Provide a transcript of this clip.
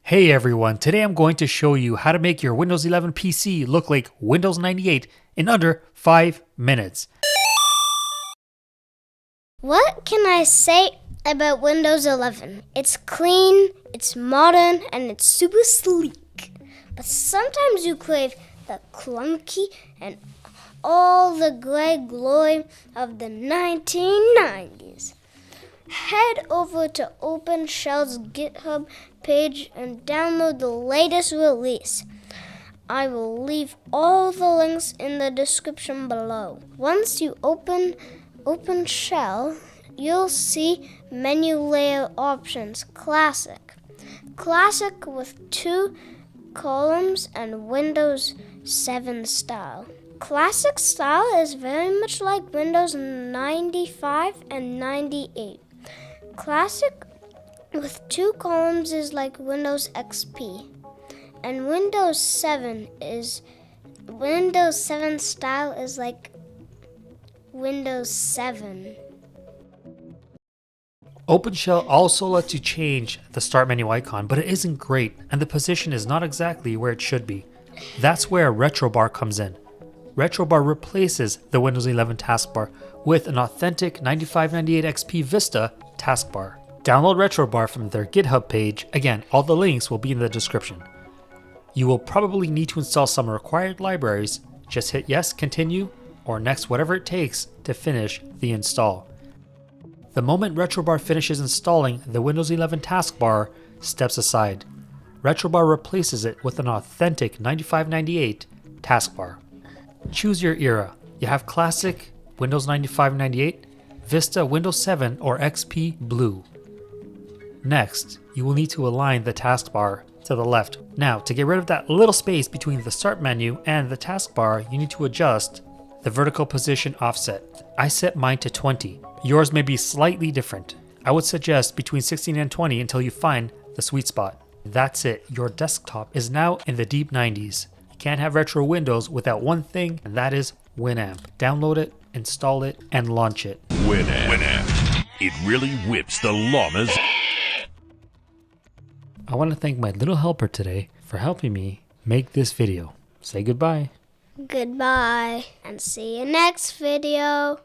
Hey everyone, today I'm going to show you how to make your Windows 11 PC look like Windows 98 in under 5 minutes. What can I say about Windows 11? It's clean, it's modern, and it's super sleek. But sometimes you crave the clunky and all the gray glory of the 1990s. Head over to OpenShell's GitHub page and download the latest release. I will leave all the links in the description below. Once you open OpenShell, you'll see menu layer options. Classic with 2 columns and Windows 7 style. Classic style is very much like Windows 95 and 98. Classic with 2 columns is like Windows XP, and Windows 7 style is like Windows 7. OpenShell also lets you change the start menu icon, but it isn't great and the position is not exactly where it should be. That's where RetroBar comes in. RetroBar replaces the Windows 11 taskbar with an authentic 9598 XP Vista taskbar. Download RetroBar from their GitHub page. Again, all the links will be in the description. You will probably need to install some required libraries. Just hit yes, continue, or next, whatever it takes to finish the install. The moment RetroBar finishes installing, the Windows 11 taskbar steps aside. RetroBar replaces it with an authentic 9598 taskbar. Choose your era. You have Classic, Windows 95-98, Vista, Windows 7, or XP Blue. Next, you will need to align the taskbar to the left. Now, to get rid of that little space between the start menu and the taskbar, you need to adjust the vertical position offset. I set mine to 20. Yours may be slightly different. I would suggest between 16 and 20 until you find the sweet spot. That's it. Your desktop is now in the deep 90s. Can't have retro Windows without one thing, and that is Winamp. Download it, install it, and launch it. Winamp. It really whips the llamas. I want to thank my little helper today for helping me make this video. Say goodbye. Goodbye, and see you next video.